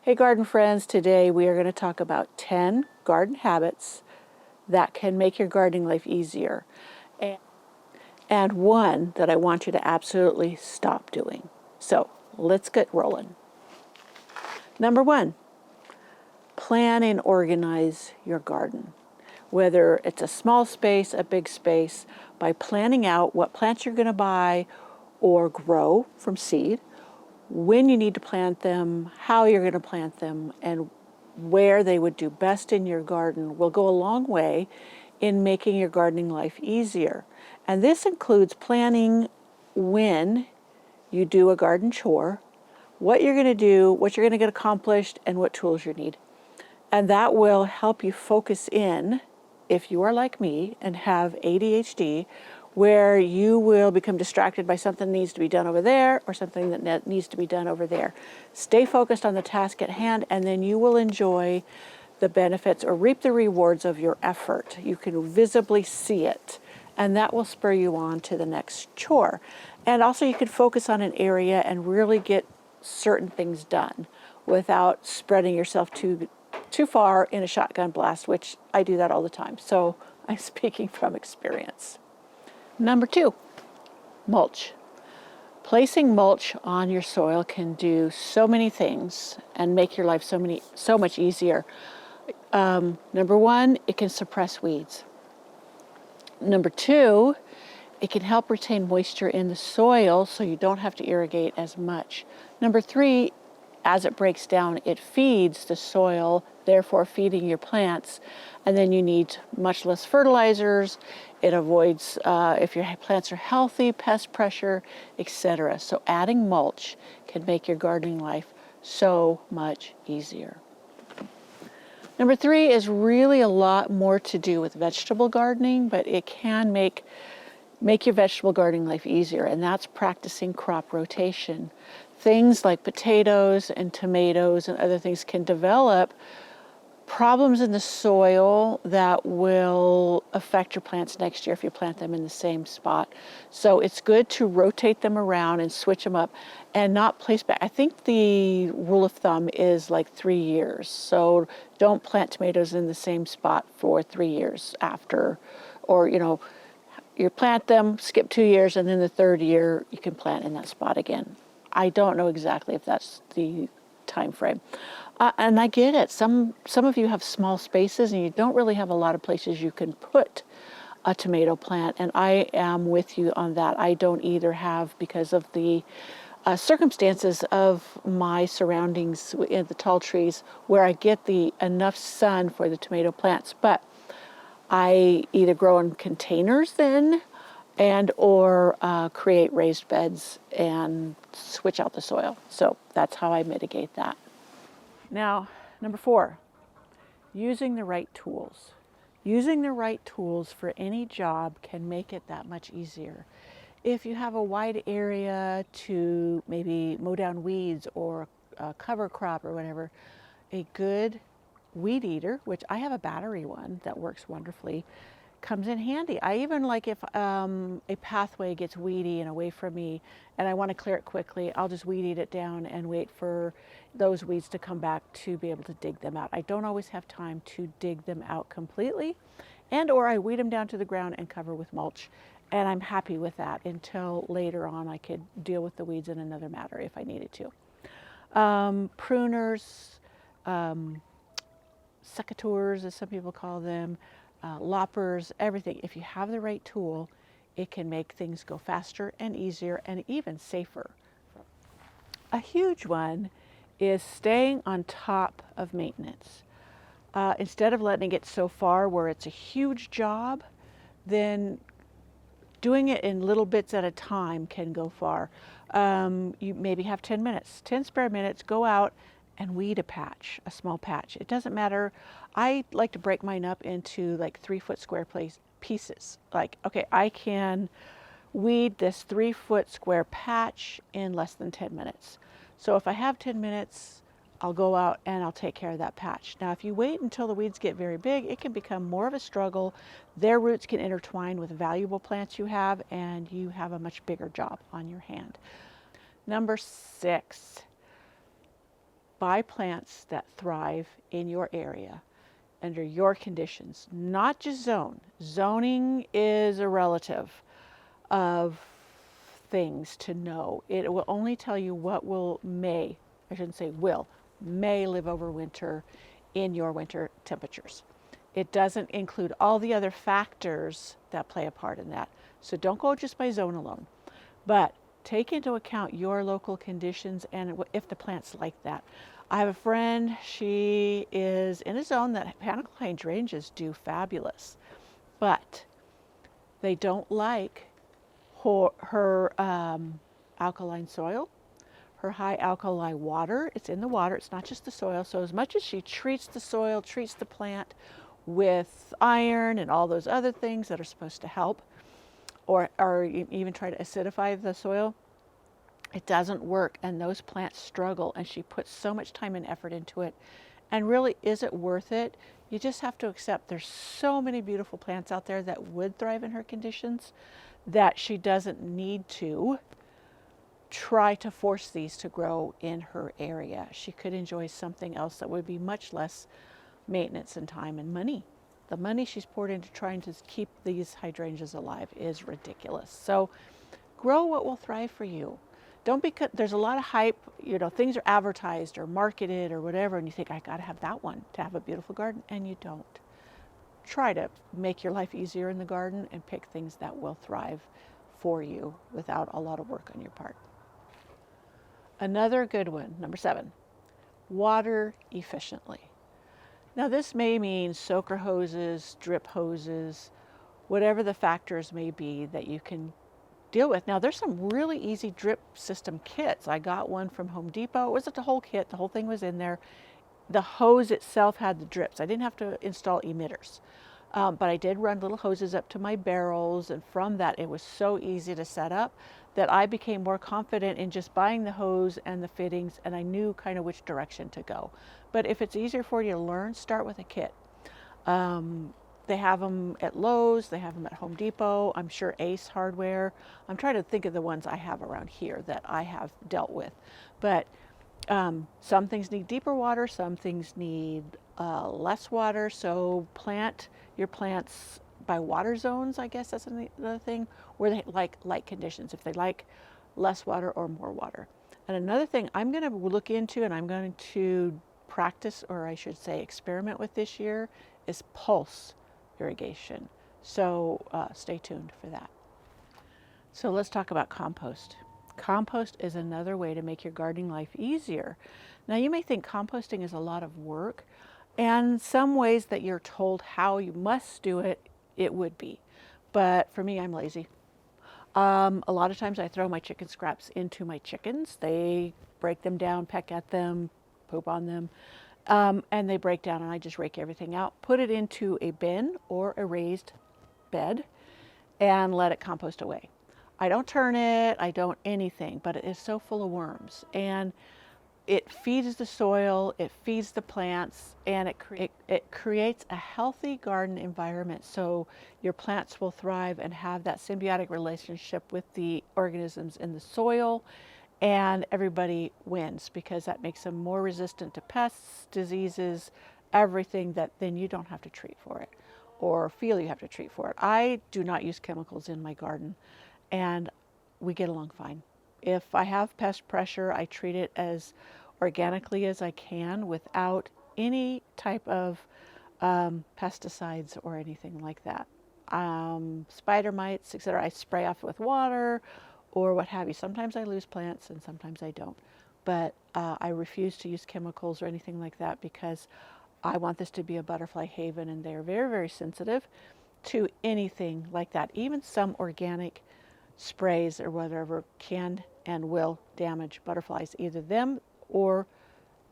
Hey garden friends, today we are going to talk about 10 garden habits that can make your gardening life easier. And one that I want you to absolutely stop doing. So let's get rolling. Number one, plan and organize your garden. Whether it's a small space, a big space, by planning out what plants you're going to buy or grow from seed, when you need to plant them, how you're going to plant them, and where they would do best in your garden will go a long way in making your gardening life easier. And this includes planning when you do a garden chore, what you're going to do, what you're going to get accomplished, and what tools you need. And that will help you focus in, if you are like me and have ADHD, where you will become distracted by something that needs to be done over there or something that needs to be done over there. Stay focused on the task at hand, and then you will enjoy the benefits or reap the rewards of your effort. You can visibly see it, and that will spur you on to the next chore. And also you can focus on an area and really get certain things done without spreading yourself too far in a shotgun blast, which I do that all the time. So I'm speaking from experience. Number two, mulch. Placing mulch on your soil can do so many things and make your life so much easier. Number one, it can suppress weeds. Number two, it can help retain moisture in the soil so you don't have to irrigate as much. Number three, as it breaks down, it feeds the soil, therefore feeding your plants, and then you need much less fertilizers. It avoids, if your plants are healthy, pest pressure, etc. So adding mulch can make your gardening life so much easier. Number three is really a lot more to do with vegetable gardening, but it can make your vegetable gardening life easier, and that's practicing crop rotation. Things like potatoes and tomatoes and other things can develop problems in the soil that will affect your plants next year if you plant them in the same spot. So it's good to rotate them around and switch them up and not place back. I think the rule of thumb is like 3 years. So don't plant tomatoes in the same spot for 3 years after, or you plant them, skip 2 years, and then the third year you can plant in that spot again. I don't know exactly if that's the time frame. And I get it. Some of you have small spaces and you don't really have a lot of places you can put a tomato plant, and I am with you on that. I don't either have, because of the circumstances of my surroundings in the tall trees, where I get enough sun for the tomato plants. But I either grow in containers then or create raised beds and switch out the soil. So that's how I mitigate that. Now, number four, using the right tools. Using the right tools for any job can make it that much easier. If you have a wide area to maybe mow down weeds or a cover crop or whatever, a good weed eater, which I have a battery one that works wonderfully, comes in handy. I even like if a pathway gets weedy and away from me and I want to clear it quickly, I'll just weed eat it down and wait for those weeds to come back to be able to dig them out. I don't always have time to dig them out completely, or I weed them down to the ground and cover with mulch, and I'm happy with that until later on I could deal with the weeds in another matter if I needed to. Pruners, secateurs, as some people call them, loppers, everything. If you have the right tool, it can make things go faster and easier and even safer. A huge one is staying on top of maintenance. Instead of letting it get so far where it's a huge job, then doing it in little bits at a time can go far. You maybe have 10 minutes, 10 spare minutes, go out and weed a small patch. It doesn't matter. I like to break mine up into like 3-foot square pieces. Like, okay, I can weed this 3-foot square patch in less than 10 minutes. So if I have 10 minutes, I'll go out and I'll take care of that patch. Now, if you wait until the weeds get very big, it can become more of a struggle. Their roots can intertwine with valuable plants you have, and you have a much bigger job on your hand. Number 6, buy plants that thrive in your area under your conditions, not just zone. Zoning is a relative of things to know. It will only tell you what I shouldn't say will, may live over winter in your winter temperatures. It doesn't include all the other factors that play a part in that. So don't go just by zone alone, but take into account your local conditions and if the plant's like that. I have a friend, she is in a zone that panicle hydrangeas do fabulous, but they don't like her alkaline soil, her high alkali water. It's in the water, it's not just the soil. So as much as she treats the soil, treats the plant with iron and all those other things that are supposed to help, or even try to acidify the soil, it doesn't work, and those plants struggle, and she puts so much time and effort into it. And really, is it worth it? You just have to accept there's so many beautiful plants out there that would thrive in her conditions that she doesn't need to try to force these to grow in her area. She could enjoy something else that would be much less maintenance and time and money. The money she's poured into trying to keep these hydrangeas alive is ridiculous. So grow what will thrive for you. Don't because there's a lot of hype, things are advertised or marketed or whatever, and you think, I got to have that one to have a beautiful garden, and you don't. Try to make your life easier in the garden and pick things that will thrive for you without a lot of work on your part. Another good one, number 7, water efficiently. Now this may mean soaker hoses, drip hoses, whatever the factors may be that you can deal with. Now there's some really easy drip system kits. I got one from Home Depot. It wasn't a whole kit, the whole thing was in there. The hose itself had the drips. I didn't have to install emitters, but I did run little hoses up to my barrels, and from that it was so easy to set up that I became more confident in just buying the hose and the fittings, and I knew kind of which direction to go. But if it's easier for you to learn, start with a kit. They have them at Lowe's, they have them at Home Depot, I'm sure Ace Hardware. I'm trying to think of the ones I have around here that I have dealt with. But some things need deeper water, some things need less water. So plant your plants by water zones, I guess that's another thing, where they like light conditions, if they like less water or more water. And another thing I'm going to look into, and I'm going to practice, or I should say experiment with this year, is pulse irrigation. So stay tuned for that. So let's talk about compost. Compost is another way to make your gardening life easier. Now you may think composting is a lot of work, and some ways that you're told how you must do it, it would be. But for me, I'm lazy. A lot of times I throw my chicken scraps into my chickens. They break them down, peck at them, poop on them, and they break down, and I just rake everything out, put it into a bin or a raised bed, and let it compost away. I don't turn it, I don't anything, but it is so full of worms, and it feeds the soil, it feeds the plants, and it creates a healthy garden environment, so your plants will thrive and have that symbiotic relationship with the organisms in the soil, and everybody wins because that makes them more resistant to pests, diseases, everything that then you don't have to treat for it or feel you have to treat for it. I do not use chemicals in my garden, and we get along fine. If I have pest pressure, I treat it as organically as I can without any type of pesticides or anything like that. Spider mites, etc., I spray off with water or what have you. Sometimes I lose plants and sometimes I don't. But I refuse to use chemicals or anything like that because I want this to be a butterfly haven, and they're very, very sensitive to anything like that. Even some organic sprays or whatever can and will damage butterflies, either them or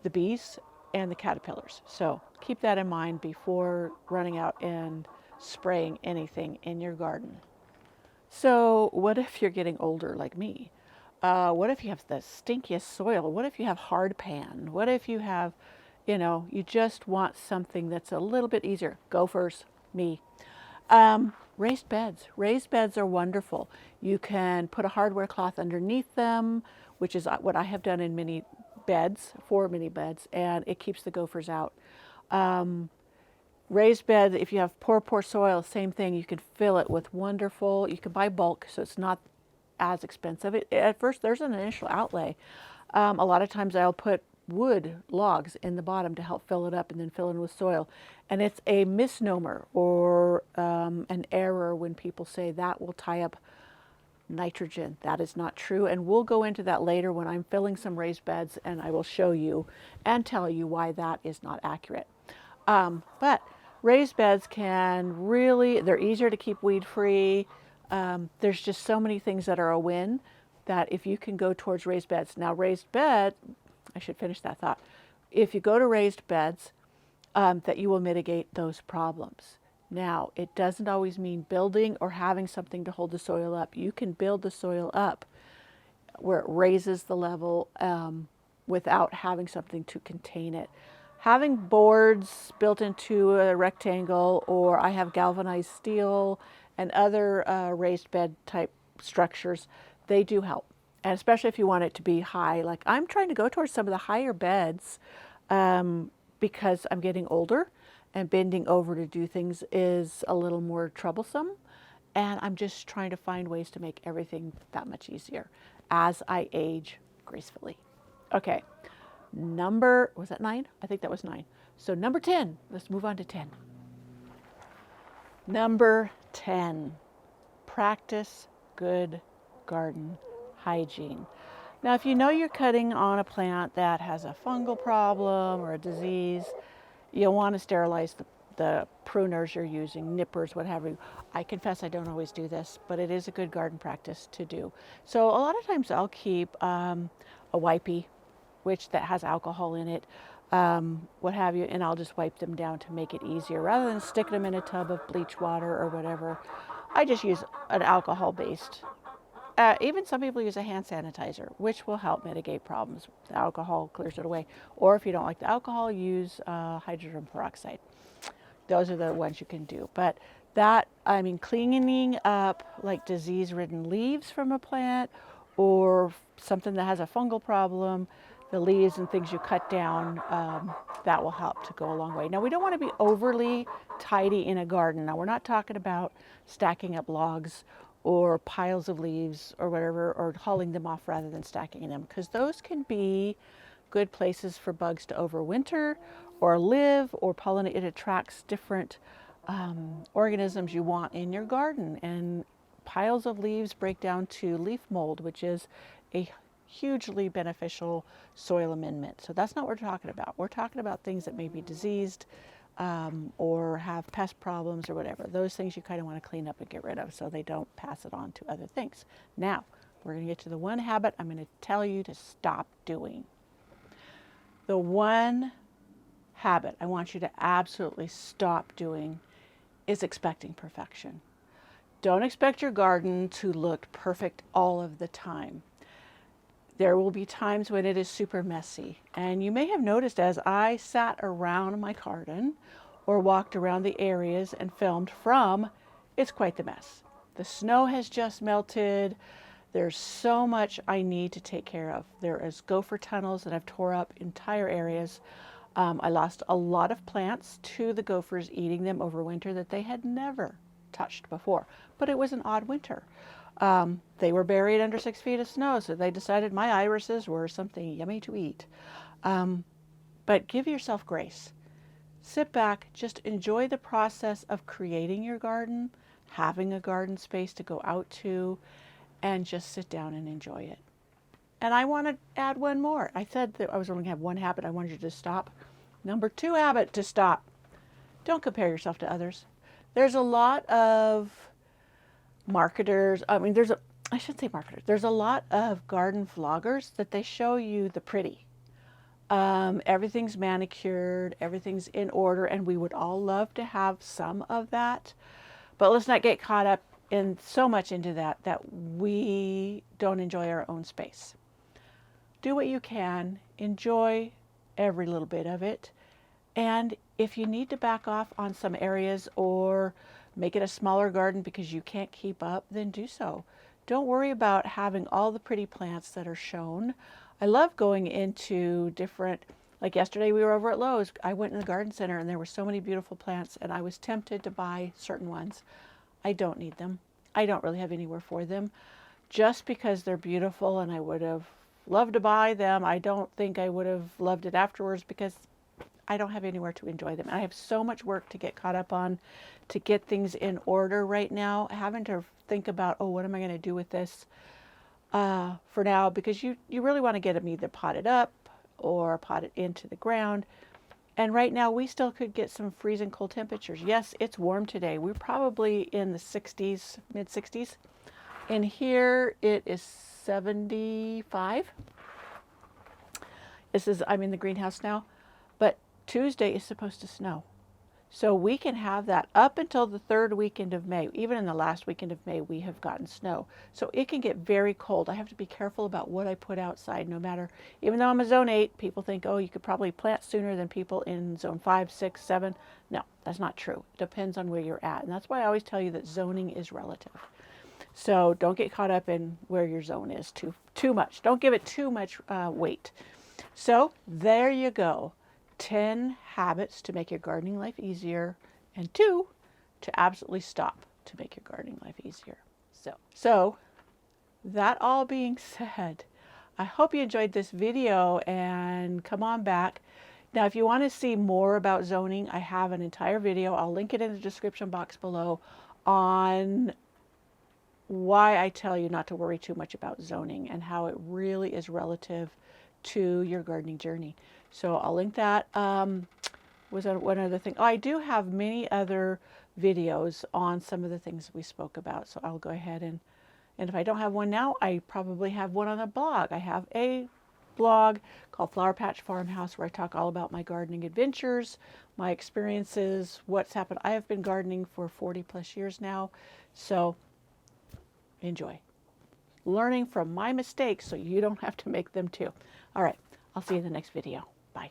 the bees and the caterpillars. So keep that in mind before running out and spraying anything in your garden. So what if you're getting older like me? What if you have the stinkiest soil? What if you have hard pan? What if you have, you just want something that's a little bit easier? Gophers, me. Raised beds. Raised beds are wonderful. You can put a hardware cloth underneath them, which is what I have done in many beds, 4 mini beds, and it keeps the gophers out. Raised bed, if you have poor soil, same thing. You can fill it with wonderful, you can buy bulk, so it's not as expensive. At first, there's an initial outlay. A lot of times I'll put wood logs in the bottom to help fill it up and then fill in with soil. And it's a misnomer or an error when people say that will tie up nitrogen. That is not true. And we'll go into that later when I'm filling some raised beds, and I will show you and tell you why that is not accurate. But raised beds can really, they're easier to keep weed free. There's just so many things that are a win that if you can go towards raised beds. Now raised bed, I should finish that thought. If you go to raised beds, that you will mitigate those problems. Now, it doesn't always mean building or having something to hold the soil up. You can build the soil up where it raises the level without having something to contain it. Having boards built into a rectangle, or I have galvanized steel and other raised bed type structures, they do help. And especially if you want it to be high, like I'm trying to go towards some of the higher beds because I'm getting older and bending over to do things is a little more troublesome. And I'm just trying to find ways to make everything that much easier as I age gracefully. Okay, was that 9? I think that was 9. So number 10, let's move on to 10. Number 10, practice good garden hygiene. Now, if you know you're cutting on a plant that has a fungal problem or a disease, you'll want to sterilize the pruners you're using, nippers, what have you. I confess I don't always do this, but it is a good garden practice to do. So a lot of times I'll keep a wipey, which that has alcohol in it, what have you, and I'll just wipe them down to make it easier. Rather than sticking them in a tub of bleach water or whatever, I just use an alcohol-based. Even some people use a hand sanitizer, which will help mitigate problems. The alcohol clears it away. Or if you don't like the alcohol, use hydrogen peroxide. Those are the ones you can do. But that, I mean, cleaning up like disease-ridden leaves from a plant or something that has a fungal problem, the leaves and things you cut down, that will help to go a long way. Now, we don't want to be overly tidy in a garden. Now, we're not talking about stacking up logs or piles of leaves or whatever, or hauling them off rather than stacking them, because those can be good places for bugs to overwinter or live or pollinate. It attracts different organisms you want in your garden, and piles of leaves break down to leaf mold, which is a hugely beneficial soil amendment. So that's not what we're talking about. We're talking about things that may be diseased or have pest problems or whatever. Those things you kind of want to clean up and get rid of so they don't pass it on to other things. Now, we're going to get to the one habit I'm going to tell you to stop doing. The one habit I want you to absolutely stop doing is expecting perfection. Don't expect your garden to look perfect all of the time. There will be times when it is super messy. And you may have noticed as I sat around my garden or walked around the areas and filmed from, it's quite the mess. The snow has just melted. There's so much I need to take care of. There is gopher tunnels that I've tore up entire areas. I lost a lot of plants to the gophers eating them over winter that they had never touched before. But it was an odd winter. They were buried under 6 feet of snow, so they decided my irises were something yummy to eat. But give yourself grace. Sit back, just enjoy the process of creating your garden, having a garden space to go out to, and just sit down and enjoy it. And I want to add one more. I said that I was only going to have one habit. I wanted you to stop. Number 2 habit to stop. Don't compare yourself to others. There's a lot of marketers. I should say marketers. There's a lot of garden vloggers that they show you the pretty. Everything's manicured, everything's in order, and we would all love to have some of that. But let's not get caught up in so much into that we don't enjoy our own space. Do what you can, enjoy every little bit of it, and if you need to back off on some areas or make it a smaller garden because you can't keep up, then do so. Don't worry about having all the pretty plants that are shown. I love going into different, like yesterday we were over at Lowe's. I went in the garden center and there were so many beautiful plants and I was tempted to buy certain ones. I don't need them. I don't really have anywhere for them. Just because they're beautiful and I would have loved to buy them, I don't think I would have loved it afterwards because I don't have anywhere to enjoy them. And I have so much work to get caught up on to get things in order right now, having to think about, oh, what am I going to do with this for now? Because you really want to get them either potted up or potted into the ground. And right now we still could get some freezing cold temperatures. Yes, it's warm today. We're probably in the 60s, mid 60s. And here it is 75. I'm in the greenhouse now, but Tuesday is supposed to snow. So we can have that up until the third weekend of May. Even in the last weekend of May, we have gotten snow. So it can get very cold. I have to be careful about what I put outside, no matter, even though I'm a zone 8, people think, oh, you could probably plant sooner than people in zone 5, 6, 7. No, that's not true. It depends on where you're at. And that's why I always tell you that zoning is relative. So don't get caught up in where your zone is too much. Don't give it too much weight. So there you go. 10 habits to make your gardening life easier, and 2 to absolutely stop to make your gardening life easier. So that all being said, I hope you enjoyed this video and come on back. Now, if you want to see more about zoning, I have an entire video. I'll link it in the description box below on why I tell you not to worry too much about zoning and how it really is relative to your gardening journey. So I'll link that. Was that one other thing? Oh, I do have many other videos on some of the things we spoke about. So I'll go ahead and if I don't have one now, I probably have one on a blog. I have a blog called Flower Patch Farmhouse where I talk all about my gardening adventures, my experiences, what's happened. I have been gardening for 40 plus years now. So enjoy. Learning from my mistakes so you don't have to make them too. All right, I'll see you in the next video. Bye.